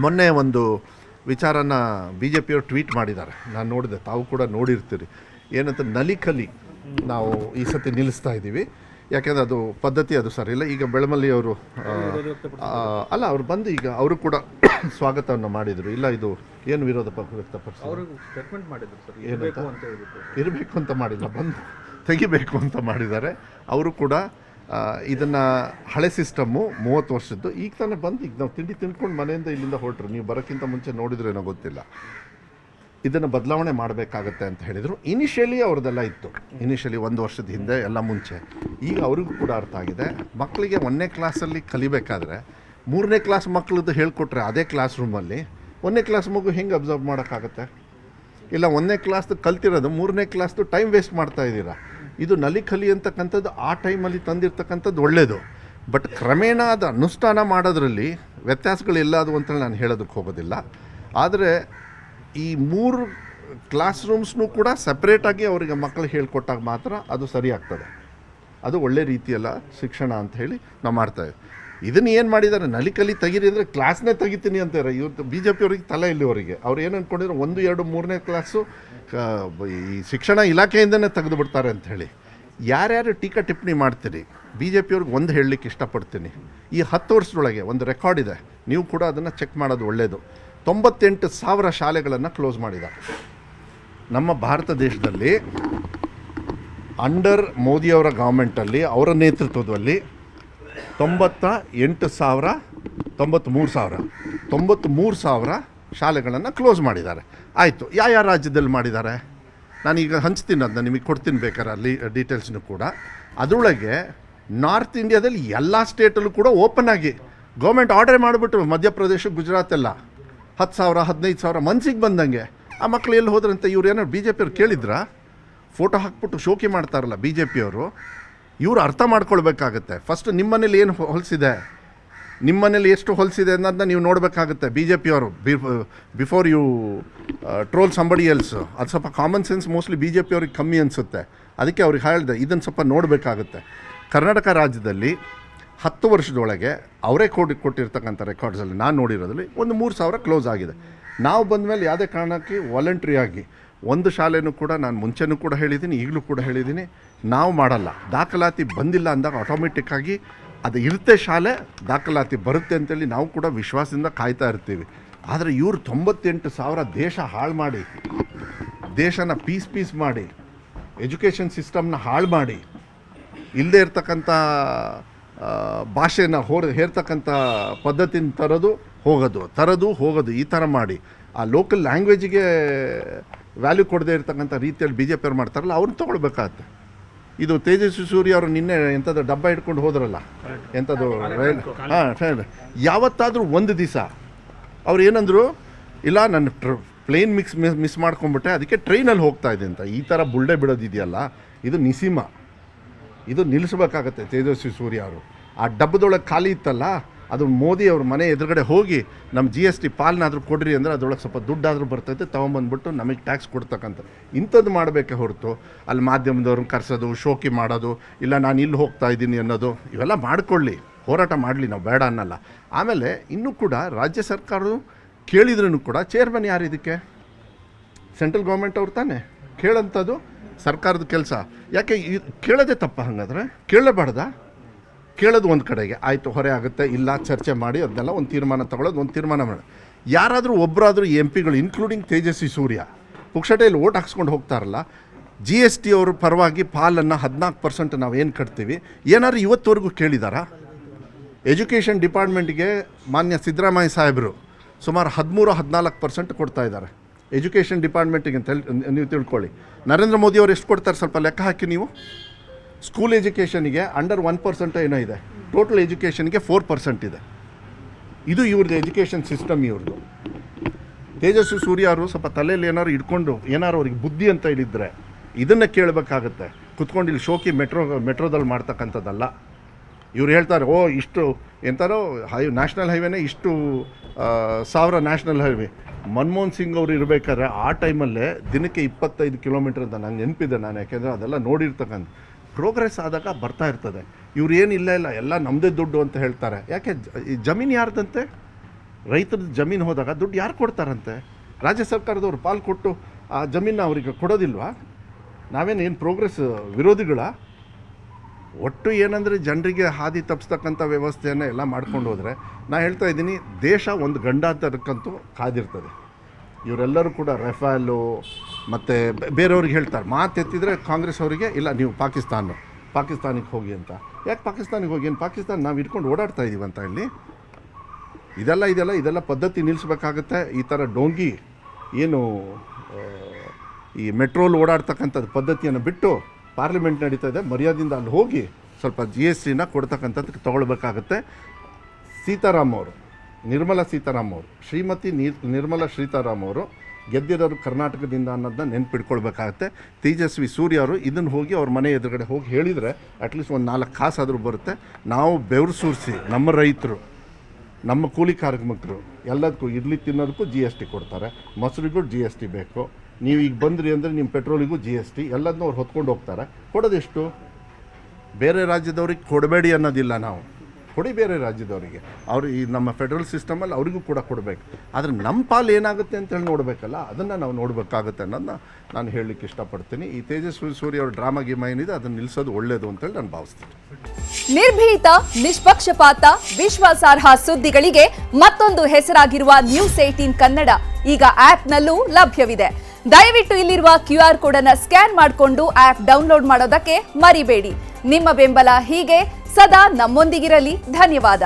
ಮೊನ್ನೆ ಒಂದು ವಿಚಾರನ BJPಯವರು ಟ್ವೀಟ್ ಮಾಡಿದ್ದಾರೆ, ನಾನು ನೋಡಿದೆ, ತಾವು ಕೂಡ ನೋಡಿರ್ತೀರಿ. ಏನಂತ, ನಲಿಕಲಿ ನಾವು ಈ ಸತಿ ನಿಲ್ಲಿಸ್ತಾ ಇದ್ದೀವಿ, ಯಾಕೆಂದರೆ ಅದು ಪದ್ಧತಿ ಅದು ಸರಿ ಇಲ್ಲ. ಈಗ ಬೆಳಮಲ್ಲಿ ಅವರು ಅಲ್ಲ, ಅವ್ರು ಬಂದು ಈಗ ಅವರು ಕೂಡ ಸ್ವಾಗತವನ್ನು ಮಾಡಿದರು. ಇಲ್ಲ, ಇದು ಏನು ವಿರೋಧ ವ್ಯಕ್ತಪಡಿಸಿದ್ರು, ಇರಬೇಕು ಅಂತ ಮಾಡಿಲ್ಲ, ಬಂದು ತೆಗಿಬೇಕು ಅಂತ ಮಾಡಿದ್ದಾರೆ. ಅವರು ಕೂಡ ಇದನ್ನು ಹಳೆ ಸಿಸ್ಟಮ್ಮು 30 ವರ್ಷದ್ದು, ಈಗ ತಾನೇ ಬಂದು ಈಗ ನಾವು ತಿಂಡಿ ತಿಂದ್ಕೊಂಡು ಮನೆಯಿಂದ ಇಲ್ಲಿಂದ ಹೊರಟ್ರು. ನೀವು ಬರೋಕ್ಕಿಂತ ಮುಂಚೆ ನೋಡಿದ್ರೇನೋ ಗೊತ್ತಿಲ್ಲ. ಇದನ್ನು ಬದಲಾವಣೆ ಮಾಡಬೇಕಾಗತ್ತೆ ಅಂತ ಹೇಳಿದರು. ಇನಿಷಿಯಲಿ ಅವ್ರದ್ದೆಲ್ಲ ಇತ್ತು, ಇನಿಷಿಯಲಿ 1 ವರ್ಷದ ಹಿಂದೆ ಎಲ್ಲ ಮುಂಚೆ. ಈಗ ಅವ್ರಿಗೂ ಕೂಡ ಅರ್ಥ ಆಗಿದೆ. ಮಕ್ಕಳಿಗೆ 1ನೇ ಕ್ಲಾಸಲ್ಲಿ ಕಲಿಬೇಕಾದ್ರೆ 3ನೇ ಕ್ಲಾಸ್ ಮಕ್ಕಳದ್ದು ಹೇಳ್ಕೊಟ್ರೆ ಅದೇ ಕ್ಲಾಸ್ ರೂಮಲ್ಲಿ 1ನೇ ಕ್ಲಾಸ್ ಮಗು ಹೆಂಗೆ ಅಬ್ಸರ್ವ್ ಮಾಡೋಕ್ಕಾಗತ್ತೆ? ಇಲ್ಲ, 1ನೇ ಕ್ಲಾಸ್ದು ಕಲ್ತಿರೋದು 3ನೇ ಕ್ಲಾಸ್ದು ಟೈಮ್ ವೇಸ್ಟ್ ಮಾಡ್ತಾ ಇದ್ದೀರಾ. ಇದು ನಲಿಕಲಿ ಅಂತಕ್ಕಂಥದ್ದು ಆ ಟೈಮಲ್ಲಿ ತಂದಿರ್ತಕ್ಕಂಥದ್ದು ಒಳ್ಳೆಯದು. ಬಟ್ ಕ್ರಮೇಣ ಅದು ಅನುಷ್ಠಾನ ಮಾಡೋದ್ರಲ್ಲಿ ವ್ಯತ್ಯಾಸಗಳಿಲ್ಲ ಅದು ಅಂತೇಳಿ ನಾನು ಹೇಳೋದಕ್ಕೆ ಹೋಗೋದಿಲ್ಲ. ಆದರೆ ಈ 3 ಕ್ಲಾಸ್ ರೂಮ್ಸ್ನೂ ಕೂಡ ಸಪ್ರೇಟಾಗಿ ಅವರಿಗೆ ಮಕ್ಕಳು ಹೇಳ್ಕೊಟ್ಟಾಗ ಮಾತ್ರ ಅದು ಸರಿ ಆಗ್ತದೆ. ಅದು ಒಳ್ಳೆ ರೀತಿಯಲ್ಲ ಶಿಕ್ಷಣ ಅಂತ ಹೇಳಿ ನಾವು ಮಾಡ್ತಾಯಿದ್ವಿ. ಇದನ್ನು ಏನು ಮಾಡಿದ್ದಾರೆ, ನಲಿಕಲಿ ತೆಗೀರಿ ಅಂದರೆ ಕ್ಲಾಸ್ನೇ ತೆಗಿತೀನಿ ಅಂತಾರೆ. ಇವತ್ತು BJPಯವ್ರಿಗೆ ತಲೆ ಇಲ್ಲಿವರೆಗೆ ಅವ್ರು ಏನು ಅಂದ್ಕೊಂಡಿದ್ರು, 1, 2, 3ನೇ ಕ್ಲಾಸು ಈ ಶಿಕ್ಷಣ ಇಲಾಖೆಯಿಂದನೇ ತೆಗೆದು ಬಿಡ್ತಾರೆ ಅಂಥೇಳಿ. ಯಾರ್ಯಾರು ಟೀಕಾ ಟಿಪ್ಪಣಿ ಮಾಡ್ತೀರಿ, BJPಯವ್ರಿಗೆ ಒಂದು ಹೇಳಲಿಕ್ಕೆ ಇಷ್ಟಪಡ್ತೀನಿ. ಈ 10 ವರ್ಷದೊಳಗೆ ಒಂದು ರೆಕಾರ್ಡ್ ಇದೆ, ನೀವು ಕೂಡ ಅದನ್ನು ಚೆಕ್ ಮಾಡೋದು ಒಳ್ಳೆಯದು. 98,000 ಶಾಲೆಗಳನ್ನು ಕ್ಲೋಸ್ ಮಾಡಿದ್ದಾರೆ ನಮ್ಮ ಭಾರತ ದೇಶದಲ್ಲಿ. ಅಂಡರ್ ಮೋದಿಯವರ ಗೌರ್ಮೆಂಟಲ್ಲಿ, ಅವರ ನೇತೃತ್ವದಲ್ಲಿ 93,000 ಶಾಲೆಗಳನ್ನು ಕ್ಲೋಸ್ ಮಾಡಿದ್ದಾರೆ. ಆಯಿತು, ಯಾವ ರಾಜ್ಯದಲ್ಲಿ ಮಾಡಿದ್ದಾರೆ ನಾನೀಗ ಹಂಚ್ತೀನಿ, ಅದನ್ನ ನಿಮಗೆ ಕೊಡ್ತೀನಿ ಬೇಕಾದ್ರೆ ಅಲ್ಲಿ ಡೀಟೇಲ್ಸ್ನು ಕೂಡ. ಅದರೊಳಗೆ ನಾರ್ತ್ ಇಂಡಿಯಾದಲ್ಲಿ ಎಲ್ಲ ಸ್ಟೇಟಲ್ಲೂ ಕೂಡ ಓಪನ್ ಆಗಿ ಗೌರ್ಮೆಂಟ್ ಆರ್ಡರ್ ಮಾಡಿಬಿಟ್ರು. ಮಧ್ಯಪ್ರದೇಶ, ಗುಜರಾತ್ ಎಲ್ಲ 10,000 15,000 ಮನ್ಸಿಗೆ ಬಂದಂಗೆ. ಆ ಮಕ್ಕಳು ಎಲ್ಲಿ ಹೋದ್ರಂತೆ ಇವ್ರು ಏನಾದ್ರು BJPಯವ್ರು ಕೇಳಿದ್ರಾ? ಫೋಟೋ ಹಾಕ್ಬಿಟ್ಟು ಶೋಕಿ ಮಾಡ್ತಾರಲ್ಲ BJPಯವರು. ಇವರು ಅರ್ಥ ಮಾಡ್ಕೊಳ್ಬೇಕಾಗತ್ತೆ. ಫಸ್ಟ್ ನಿಮ್ಮ ಮನೇಲಿ ಏನು ಹೊಲಿಸಿದೆ, ನಿಮ್ಮ ಮನೇಲಿ ಎಷ್ಟು ಹೊಲಿಸಿದೆ ಅನ್ನೋದನ್ನ ನೀವು ನೋಡಬೇಕಾಗುತ್ತೆ. BJPಯವರು before you troll somebody else. ಅದು ಸ್ವಲ್ಪ ಕಾಮನ್ ಸೆನ್ಸ್ ಮೋಸ್ಟ್ಲಿ BJPಯವ್ರಿಗೆ ಕಮ್ಮಿ ಅನಿಸುತ್ತೆ. ಅದಕ್ಕೆ ಅವ್ರಿಗೆ ಹೇಳಿದೆ, ಇದನ್ನು ಸ್ವಲ್ಪ ನೋಡಬೇಕಾಗುತ್ತೆ. ಕರ್ನಾಟಕ ರಾಜ್ಯದಲ್ಲಿ 10 ವರ್ಷದೊಳಗೆ ಅವರೇ ಕೊಟ್ಟಿರ್ತಕ್ಕಂಥ ರೆಕಾರ್ಡ್ಸಲ್ಲಿ ನಾನು ನೋಡಿರೋದ್ರಲ್ಲಿ ಒಂದು 3,000 ಕ್ಲೋಸ್ ಆಗಿದೆ. ನಾವು ಬಂದಮೇಲೆ ಯಾವುದೇ ಕಾರಣಕ್ಕೆ ವಾಲಂಟ್ರಿಯಾಗಿ ಒಂದು ಶಾಲೆನೂ ಕೂಡ, ನಾನು ಮುಂಚೆನೂ ಕೂಡ ಹೇಳಿದ್ದೀನಿ, ಈಗಲೂ ಕೂಡ ಹೇಳಿದ್ದೀನಿ, ನಾವು ಮಾಡಲ್ಲ. ದಾಖಲಾತಿ ಬಂದಿಲ್ಲ ಅಂದಾಗ ಆಟೋಮೆಟಿಕ್ಕಾಗಿ ಅದು ಇರುತ್ತೆ, ಶಾಲೆ ದಾಖಲಾತಿ ಬರುತ್ತೆ ಅಂತೇಳಿ ನಾವು ಕೂಡ ವಿಶ್ವಾಸದಿಂದ ಕಾಯ್ತಾ ಇರ್ತೀವಿ. ಆದರೆ ಇವರು 98,000 ದೇಶ ಹಾಳು ಮಾಡಿ, ದೇಶನ ಪೀಸ್ ಮಾಡಿ, ಎಜುಕೇಷನ್ ಸಿಸ್ಟಮ್ನ ಹಾಳು ಮಾಡಿ, ಇಲ್ಲದೇ ಇರ್ತಕ್ಕಂಥ ಭಾಷೆನ ಹೇರ್ತಕ್ಕಂಥ ಪದ್ಧತಿನ ತರೋದು ಹೋಗೋದು ಈ ಥರ ಮಾಡಿ, ಆ ಲೋಕಲ್ ಲ್ಯಾಂಗ್ವೇಜಿಗೆ ವ್ಯಾಲ್ಯೂ ಕೊಡದೇ ಇರ್ತಕ್ಕಂಥ ರೀತಿಯಲ್ಲಿ BJPಯವ್ರು ಮಾಡ್ತಾರಲ್ಲ, ಅವ್ರನ್ನ ತೊಗೊಳ್ಬೇಕಾಗತ್ತೆ. ಇದು ತೇಜಸ್ವಿ ಸೂರ್ಯ ಅವರು ನಿನ್ನೆ ಎಂಥದ್ದು ಡಬ್ಬ ಹಿಡ್ಕೊಂಡು ಹೋದ್ರಲ್ಲ, ಎಂಥದ್ದು ರೈಲ್, ಟ್ರೈನ್. ಯಾವತ್ತಾದರೂ ಒಂದು ದಿವಸ ಅವ್ರು ಏನಂದರು, ಇಲ್ಲ ನನ್ನ ಪ್ಲೇನ್ ಮಿಸ್ ಮಾಡ್ಕೊಂಬಿಟ್ಟೆ, ಅದಕ್ಕೆ ಟ್ರೈನಲ್ಲಿ ಹೋಗ್ತಾ ಇದೆ ಅಂತ. ಈ ಥರ ಬುಳ್ಳೆ ಬಿಡೋದಿದೆಯಲ್ಲ, ಇದು ನಿಸೀಮ. ಇದು ನಿಲ್ಲಿಸ್ಬೇಕಾಗತ್ತೆ ತೇಜಸ್ವಿ ಸೂರ್ಯ ಅವರು. ಆ ಡಬ್ಬದೊಳಗೆ ಖಾಲಿ ಇತ್ತಲ್ಲ, ಅದು ಮೋದಿ ಅವ್ರ ಮನೆ ಎದುರುಗಡೆ ಹೋಗಿ ನಮ್ಮ GST ಪಾಲನಾದರೂ ಕೊಡ್ರಿ ಅಂದರೆ ಅದರೊಳಗೆ ಸ್ವಲ್ಪ ದುಡ್ಡಾದರೂ ಬರ್ತೈತೆ, ತೊಗೊಂಬಂದ್ಬಿಟ್ಟು ನಮಗೆ ಟ್ಯಾಕ್ಸ್ ಕೊಡ್ತಕ್ಕಂಥ ಇಂಥದ್ದು ಮಾಡಬೇಕೆ ಹೊರತು ಅಲ್ಲಿ ಮಾಧ್ಯಮದವ್ರನ್ನ ಕರೆಸೋದು, ಶೋಕಿ ಮಾಡೋದು, ಇಲ್ಲ ನಾನು ಇಲ್ಲಿ ಹೋಗ್ತಾ ಇದ್ದೀನಿ ಅನ್ನೋದು, ಇವೆಲ್ಲ ಮಾಡ್ಕೊಳ್ಳಿ, ಹೋರಾಟ ಮಾಡಲಿ, ನಾವು ಬೇಡ ಅನ್ನಲ್ಲ. ಆಮೇಲೆ ಇನ್ನೂ ಕೂಡ ರಾಜ್ಯ ಸರ್ಕಾರವು ಕೇಳಿದ್ರೂ ಕೂಡ ಚೇರ್ಮನ್ ಯಾರು ಇದಕ್ಕೆ? ಸೆಂಟ್ರಲ್ ಗೌರ್ಮೆಂಟ್ ಅವ್ರು ತಾನೇ ಕೇಳೋಂಥದ್ದು, ಸರ್ಕಾರದ ಕೆಲಸ. ಯಾಕೆ ಕೇಳೋದೇ ತಪ್ಪ? ಹಾಗಾದರೆ ಕೇಳಬಾರ್ದಾ? ಕೇಳೋದು ಒಂದು ಕಡೆಗೆ ಆಯಿತು, ಹೊರೆ ಆಗುತ್ತೆ, ಇಲ್ಲ ಚರ್ಚೆ ಮಾಡಿ ಅದನ್ನೆಲ್ಲ ಒಂದು ತೀರ್ಮಾನ ತಗೊಳ್ಳೋದು, ಒಂದು ತೀರ್ಮಾನ ಮಾಡಿ. ಯಾರಾದರೂ ಒಬ್ಬರಾದರೂ MP ಗಳು ಇನ್ಕ್ಲೂಡಿಂಗ್ ತೇಜಸ್ವಿ ಸೂರ್ಯ ಪುಕ್ಷಟೆಯಲ್ಲಿ ಓಟ್ ಹಾಕ್ಸ್ಕೊಂಡು ಹೋಗ್ತಾರಲ್ಲ, GST ಅವ್ರ ಪರವಾಗಿ ಪಾಲನ್ನು 14% ನಾವೇನು ಕಟ್ತೀವಿ, ಏನಾದ್ರು ಇವತ್ತುವರೆಗೂ ಕೇಳಿದಾರಾ? ಎಜುಕೇಷನ್ ಡಿಪಾರ್ಟ್ಮೆಂಟ್ಗೆ ಮಾನ್ಯ ಸಿದ್ದರಾಮಯ್ಯ ಸಾಹೇಬರು ಸುಮಾರು 13-14% ಕೊಡ್ತಾ ಇದ್ದಾರೆ ಎಜುಕೇಷನ್ ಡಿಪಾರ್ಟ್ಮೆಂಟಿಗೆ ಅಂತ ನೀವು ತಿಳ್ಕೊಳ್ಳಿ. ನರೇಂದ್ರ ಮೋದಿ ಅವರು ಎಷ್ಟು ಕೊಡ್ತಾರೆ ಸ್ವಲ್ಪ ಲೆಕ್ಕ ಹಾಕಿ ನೀವು. ಸ್ಕೂಲ್ ಎಜುಕೇಷನಿಗೆ ಅಂಡರ್ 1% ಏನೋ ಇದೆ, ಟೋಟಲ್ ಎಜುಕೇಷನ್ಗೆ 4% ಇದೆ. ಇದು ಇವ್ರದ್ದು ಎಜುಕೇಷನ್ ಸಿಸ್ಟಮ್ ಇವ್ರದ್ದು. ತೇಜಸ್ವಿ ಸೂರ್ಯ ಅವರು ಸ್ವಲ್ಪ ತಲೆಯಲ್ಲಿ ಏನಾದ್ರು ಇಟ್ಕೊಂಡು ಏನಾರು ಅವ್ರಿಗೆ ಬುದ್ಧಿ ಅಂತ ಹೇಳಿದ್ರೆ ಇದನ್ನು ಕೇಳಬೇಕಾಗತ್ತೆ. ಕುತ್ಕೊಂಡು ಇಲ್ಲಿ ಶೋಕಿ ಮೆಟ್ರೋದಲ್ಲಿ ಮಾಡ್ತಕ್ಕಂಥದ್ದಲ್ಲ. ಇವ್ರು ಹೇಳ್ತಾರೆ, ಓ ಇಷ್ಟು ಎಂತಾರೋ ನ್ಯಾಷನಲ್ ಹೈವೇನೇ ಇಷ್ಟು 1000 ನ್ಯಾಷನಲ್ ಹೈವೇ. ಮನಮೋಹನ್ ಸಿಂಗ್ ಅವರು ಇರಬೇಕಾದ್ರೆ ಆ ಟೈಮಲ್ಲೇ ದಿನಕ್ಕೆ 25 ಕಿಲೋಮೀಟರ್ ಅಂತ ನಂಗೆ ನೆನಪಿದೆ. ನಾನು ಯಾಕೆಂದರೆ ಅದೆಲ್ಲ ನೋಡಿರ್ತಕ್ಕಂಥ ಪ್ರೋಗ್ರೆಸ್ ಆದಾಗ ಬರ್ತಾ ಇರ್ತದೆ. ಇವ್ರು ಏನಿಲ್ಲ ಇಲ್ಲ ಎಲ್ಲ ನಮ್ಮದೇ ದುಡ್ಡು ಅಂತ ಹೇಳ್ತಾರೆ. ಯಾಕೆ ಜಮೀನು ಯಾರ್ದಂತೆ? ರೈತರ ಜಮೀನು ಹೋದಾಗ ದುಡ್ಡು ಯಾರು ಕೊಡ್ತಾರಂತೆ? ರಾಜ್ಯ ಸರ್ಕಾರದವ್ರು ಪಾಲು ಕೊಟ್ಟು ಆ ಜಮೀನ ಅವರಿಗೆ ಕೊಡೋದಿಲ್ವಾ? ನಾವೇನು ಪ್ರೋಗ್ರೆಸ್ ವಿರೋಧಿಗಳ? ಒಟ್ಟು ಏನಂದರೆ ಜನರಿಗೆ ಹಾದಿ ತಪ್ಪಿಸ್ತಕ್ಕಂಥ ವ್ಯವಸ್ಥೆಯನ್ನು ಎಲ್ಲ ಮಾಡ್ಕೊಂಡು ಹೋದರೆ, ನಾನು ಹೇಳ್ತಾ ಇದ್ದೀನಿ, ದೇಶ ಒಂದು ಗಂಡಾಂತರಕ್ಕಂತೂ ಕಾದಿರ್ತದೆ. ಇವರೆಲ್ಲರೂ ಕೂಡ ರೆಫಾಲು ಮತ್ತು ಬೇರೆಯವ್ರಿಗೆ ಹೇಳ್ತಾರೆ, ಮಾತೆತ್ತಿದ್ರೆ ಕಾಂಗ್ರೆಸ್ ಅವರಿಗೆ ಇಲ್ಲ ನೀವು ಪಾಕಿಸ್ತಾನಕ್ಕೆ ಹೋಗಿ ಅಂತ. ಯಾಕೆ ಪಾಕಿಸ್ತಾನಿಗೆ ಹೋಗಿ? ಏನು ಪಾಕಿಸ್ತಾನ ನಾವು ಇಟ್ಕೊಂಡು ಓಡಾಡ್ತಾ ಇದ್ದೀವಂತ ಇಲ್ಲಿ? ಇದೆಲ್ಲ ಪದ್ಧತಿ ನಿಲ್ಲಿಸ್ಬೇಕಾಗತ್ತೆ. ಈ ಥರ ಡೋಂಗಿ ಏನು ಈ ಮೆಟ್ರೋಲ್ ಓಡಾಡ್ತಕ್ಕಂಥದ್ದು ಪದ್ಧತಿಯನ್ನು ಬಿಟ್ಟು ಪಾರ್ಲಿಮೆಂಟ್ ನಡೀತಾ ಇದೆ, ಮರ್ಯಾದೆಯಿಂದ ಅಲ್ಲಿ ಹೋಗಿ ಸ್ವಲ್ಪ GSTನ ಕೊಡ್ತಕ್ಕಂಥದ್ದು ತೊಗೊಳ್ಬೇಕಾಗತ್ತೆ. ನಿರ್ಮಲಾ ಸೀತಾರಾಮ್ ಅವರು ಶ್ರೀಮತಿ ನಿರ್ಮಲಾ ಸೀತಾರಾಮ್ ಅವರು ಗೆದ್ದಿರೋರು ಕರ್ನಾಟಕದಿಂದ ಅನ್ನೋದನ್ನ ನೆನ್ಪಿಟ್ಕೊಳ್ಬೇಕಾಗತ್ತೆ. ತೇಜಸ್ವಿ ಸೂರ್ಯ ಅವರು ಇದನ್ನು ಹೋಗಿ ಅವ್ರ ಮನೆ ಎದುರುಗಡೆ ಹೋಗಿ ಹೇಳಿದರೆ ಅಟ್ಲೀಸ್ಟ್ ಒಂದು 4 ಕಾಸಾದರೂ ಬರುತ್ತೆ. ನಾವು ಬೆವರು ಸುರಿಸಿ ನಮ್ಮ ರೈತರು, ನಮ್ಮ ಕೂಲಿ ಕಾರ್ಮಿಕರು ಎಲ್ಲದಕ್ಕೂ ಇಡ್ಲಿ ತಿನ್ನೋದಕ್ಕೂ GST ಕೊಡ್ತಾರೆ, ಮೊಸರಿಗೂ GST ಬೇಕು. ನೀವು ಈಗ ಬಂದ್ರಿ ಅಂದರೆ ನಿಮ್ಮ ಪೆಟ್ರೋಲಿಗೂ GST, ಎಲ್ಲದನ್ನೂ ಅವ್ರು ಹೊತ್ಕೊಂಡು ಹೋಗ್ತಾರೆ. ಕೊಡೋದೆಷ್ಟು? ಬೇರೆ ರಾಜ್ಯದವ್ರಿಗೆ ಕೊಡಬೇಡಿ ಅನ್ನೋದಿಲ್ಲ, ನಾವು ಕೊಡಿ ಬೇರೆ ರಾಜ್ಯದವರಿಗೆ. ಅವರು ಈ ನಮ್ಮ ಫೆಡ್ರಲ್ ಸಿಸ್ಟಮಲ್ಲಿ ಅವರಿಗೂ ಕೂಡ ಕೊಡಬೇಕು. ಆದರೆ ನಮ್ಮ ಪಾಲು ಏನಾಗುತ್ತೆ ಅಂತೇಳಿ ನೋಡಬೇಕಲ್ಲ, ಅದನ್ನು ನಾವು ನೋಡಬೇಕಾಗುತ್ತೆ ಅನ್ನೋದನ್ನ ನಾನು ಹೇಳಲಿಕ್ಕೆ ಇಷ್ಟಪಡ್ತೀನಿ. ಈ ತೇಜಸ್ವಿ ಸೂರ್ಯ ಅವ್ರ ಡ್ರಾಮಾ ಗೇಮ್ ಏನಿದೆ ಅದನ್ನು ನಿಲ್ಲಿಸೋದು ಒಳ್ಳೆಯದು ಅಂತೇಳಿ ನಾನು ಭಾವಿಸ್ತೀನಿ. ನಿರ್ಭೀತ, ನಿಷ್ಪಕ್ಷಪಾತ, ವಿಶ್ವಾಸಾರ್ಹ ಸುದ್ದಿಗಳಿಗೆ ಮತ್ತೊಂದು ಹೆಸರಾಗಿರುವ News18 ಕನ್ನಡ ಈಗ ಆಪ್ನಲ್ಲೂ ಲಭ್ಯವಿದೆ. ದಯವಿಟ್ಟು ಇಲ್ಲಿರುವ QR ಕೋಡ್ ಅನ್ನು ಸ್ಕ್ಯಾನ್ ಮಾಡಿಕೊಂಡು ಆಪ್ ಡೌನ್ಲೋಡ್ ಮಾಡೋದಕ್ಕೆ ಮರಿಬೇಡಿ. ನಿಮ್ಮ ಬೆಂಬಲ ಹೀಗೆ ಸದಾ ನಮ್ಮೊಂದಿಗಿರಲಿ. ಧನ್ಯವಾದ.